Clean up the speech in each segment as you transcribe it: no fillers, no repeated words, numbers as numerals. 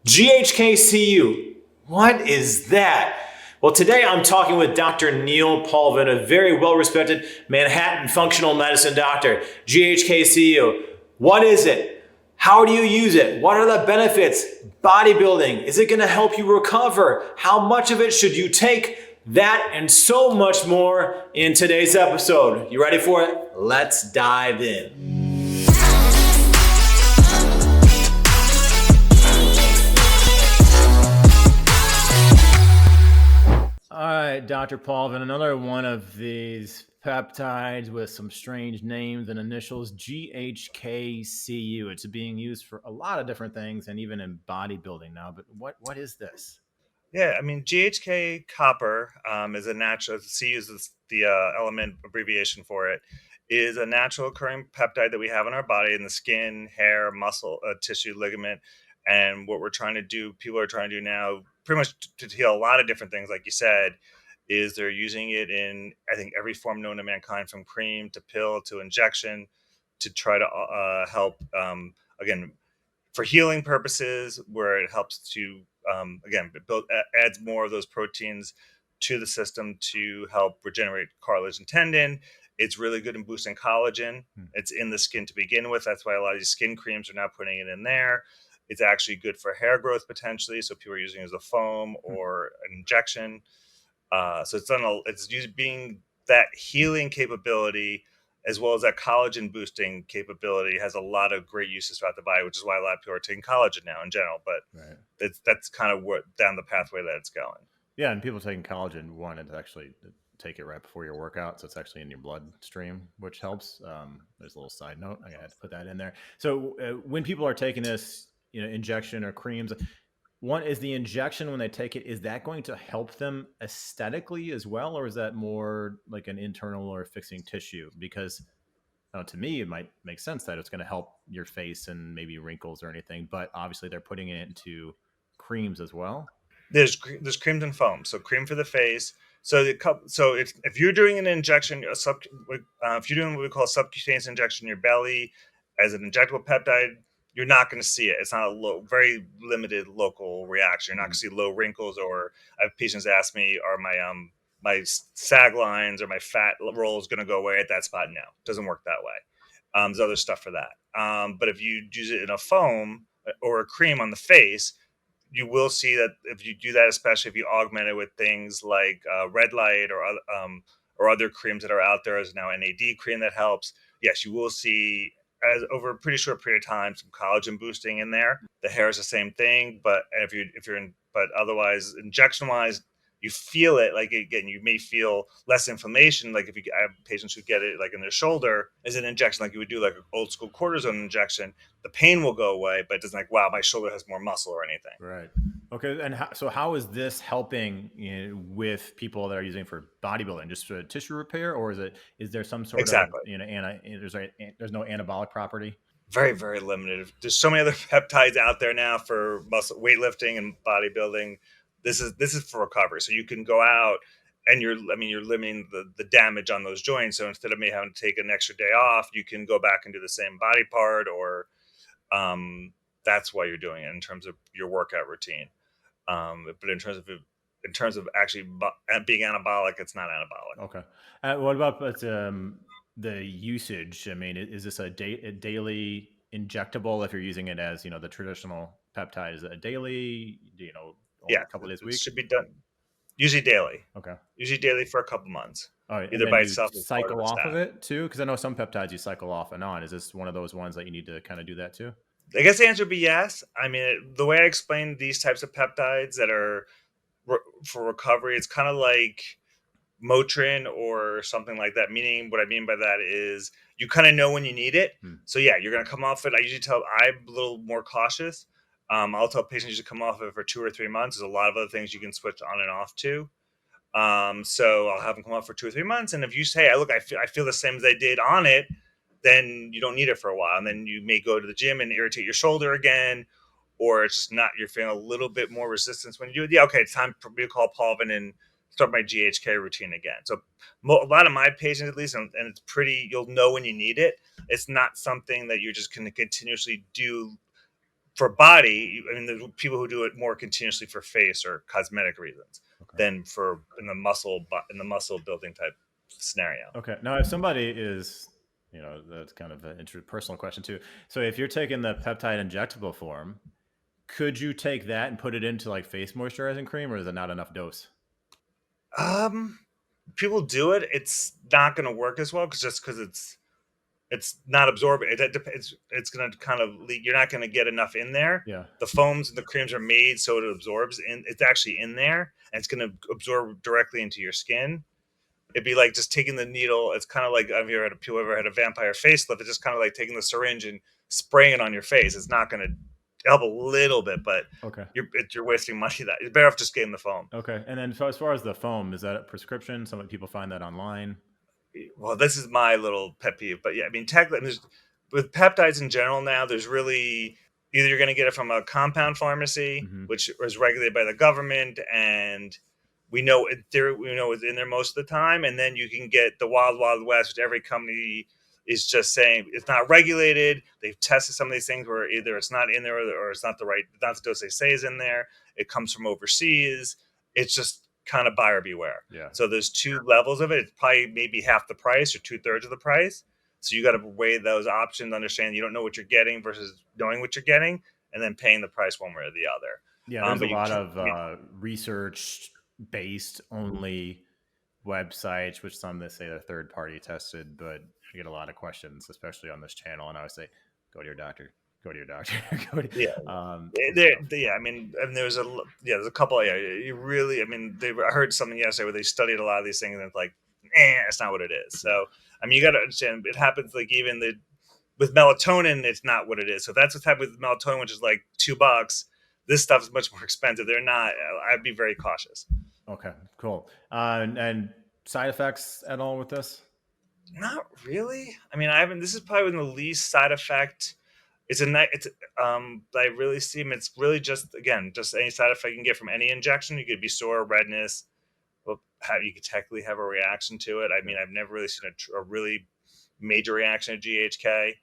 GHKCU. What is that? Well, today I'm talking with Dr. Neil Paulvin, a very well-respected Manhattan functional medicine doctor. GHKCU. What is it? How do you use it? What are the benefits? Bodybuilding. Is it going to help you recover? How much of it should you take? That and so much more in today's episode. You ready for it? Let's dive in. All right, Dr. Paulvin, another one of these peptides with some strange names and initials, GHKCU. It's being used for a lot of different things and even in bodybuilding now. But what is this? Yeah, I mean, GHK copper is a natural, C is the element abbreviation for it, is a natural occurring peptide that we have in our body in the skin, hair, muscle, tissue, ligament. And what we're trying to do, people are trying to do now, pretty much to heal a lot of different things, like you said, is they're using it in, I think, every form known to mankind, from cream to pill to injection, to try to help, again, for healing purposes, where it helps to again adds more of those proteins to the system to help regenerate cartilage and tendon. It's really good in boosting collagen. It's in the skin to begin with. That's why a lot of these skin creams are now putting it in there. It's actually good for hair growth potentially, so people are using it as a foam or an injection. So it's used being that healing capability, as well as that collagen boosting capability, has a lot of great uses throughout the body, which is why a lot of people are taking collagen now in general. But that's kind of what down the pathway that it's going. Yeah, and people taking collagen wanted to actually take it right before your workout, so it's actually in your bloodstream, which helps. There's a little side note. I had to put that in there. So when people are taking this, injection or creams, one is the injection when they take it, is that going to help them aesthetically as well, or is that more like an internal or fixing tissue? Because to me, it might make sense that it's going to help your face and maybe wrinkles or anything, but obviously they're putting it into creams as well. There's creams and foam. So cream for the face. So if you're doing an injection, if you're doing what we call a subcutaneous injection in your belly as an injectable peptide, you're not going to see it. It's not a very limited local reaction. You're not going to see low wrinkles. Or I have patients ask me, are my sag lines or my fat rolls going to go away at that spot? No, it doesn't work that way. There's other stuff for that. But if you use it in a foam or a cream on the face, you will see that if you do that, especially if you augment it with things like red light or other creams that are out there, as now NAD cream that helps. Yes, you will see, as over a pretty short period of time, some collagen boosting in there. The hair is the same thing, but but otherwise, injection wise, you feel it. Like, again, you may feel less inflammation. Like, I have patients who get it like in their shoulder as an injection, like you would do like an old school cortisone injection, the pain will go away, but it doesn't, like, wow, my shoulder has more muscle or anything. Right. Okay. And so how is this helping with people that are using for bodybuilding, just for tissue repair, or is there some sort of, Exactly. there's no anabolic property? Very, very limited. There's so many other peptides out there now for muscle weightlifting and bodybuilding. This is for recovery. So you can go out and you're limiting the damage on those joints. So instead of me having to take an extra day off, you can go back and do the same body part, or that's why you're doing it in terms of your workout routine. But in terms of actually being anabolic, it's not anabolic. Okay. What about the usage? I mean, is this a daily injectable? If you're using it as the traditional peptide, is it a daily? Only Yeah, a couple of days a it week? should be done usually daily. Okay. Usually daily for a couple months. All right, and Either then by you itself or part of cycle a off of stack. it too, because I know some peptides you cycle off and on. Is this one of those ones that you need to kind of do that too? I guess the answer would be yes. I mean, the way I explain these types of peptides that are for recovery, it's kind of like Motrin or something like that. Meaning, what I mean by that is you kind of know when you need it. So yeah, you're going to come off it. I'm a little more cautious. I'll tell patients you come off it for 2 or 3 months. There's a lot of other things you can switch on and off to. So I'll have them come off for 2 or 3 months. And if you say, look, I feel the same as I did on it, then you don't need it for a while. And then you may go to the gym and irritate your shoulder again, or it's just not, you're feeling a little bit more resistance when you do it. Yeah, okay, it's time for me to call Paulvin and start my GHK routine again. So a lot of my patients, at least, and it's pretty, you'll know when you need it. It's not something that you're just going to continuously do for body, I mean, there's people who do it more continuously for face or cosmetic reasons Okay. than for in the muscle building type scenario. Okay. Now, if somebody is, that's kind of an personal question too. So, if you're taking the peptide injectable form, could you take that and put it into like face moisturizing cream, or is it not enough dose? Um, People do it. It's not going to work as well because it's not absorbing. It's going to kind of leak. You're not going to get enough in there. Yeah. The foams and the creams are made so it absorbs, and it's actually in there, and it's going to absorb directly into your skin. It'd be like just taking the needle. It's kind of like, have you people ever had a vampire facelift? It's just kind of like taking the syringe and spraying it on your face. It's not going to help a little bit, but Okay. you're wasting money. That you're better off just getting the foam. Okay. And then, so as far as the foam, is that a prescription? Some people find that online. Well, this is my little pet peeve, but yeah, I mean, technically, with peptides in general now, there's really either you're going to get it from a compound pharmacy, Hmm. which is regulated by the government, and we know it's in there most of the time, and then you can get the wild wild west, which every company is just saying it's not regulated. They've tested some of these things where either it's not in there or it's not the dose they say is in there. It comes from overseas. It's just kind of buyer beware. Yeah. So there's two levels of it. It's probably maybe half the price or 2/3 of the price. So you got to weigh those options, understand you don't know what you're getting versus knowing what you're getting, and then paying the price one way or the other. Yeah. There's a But you lot can, of research based only websites, which some that say they're third party tested, but I get a lot of questions, especially on this channel. And I would say, go to your doctor, go to your doctor, yeah, so, yeah. I mean, and there's a couple. Yeah, you really. I mean, I heard something yesterday where they studied a lot of these things, and it's like, it's not what it is. yeah. So, I mean, you got to understand it happens like even with melatonin, it's not what it is. So if that's what's happening with melatonin, which is like $2. This stuff is much more expensive. They're not. I'd be very cautious. Okay, cool. And side effects at all with this? Not really. I mean, I haven't. This is probably the least side effect. It's a night. It's I really see. It's really just again just any side effect you can get from any injection. You could be sore, redness. Well, you could technically have a reaction to it. I Yeah. mean, I've never really seen a really major reaction to GHK.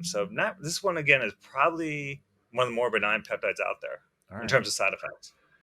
So not this one again is probably one of the more benign peptides out there All in right. terms of side effects.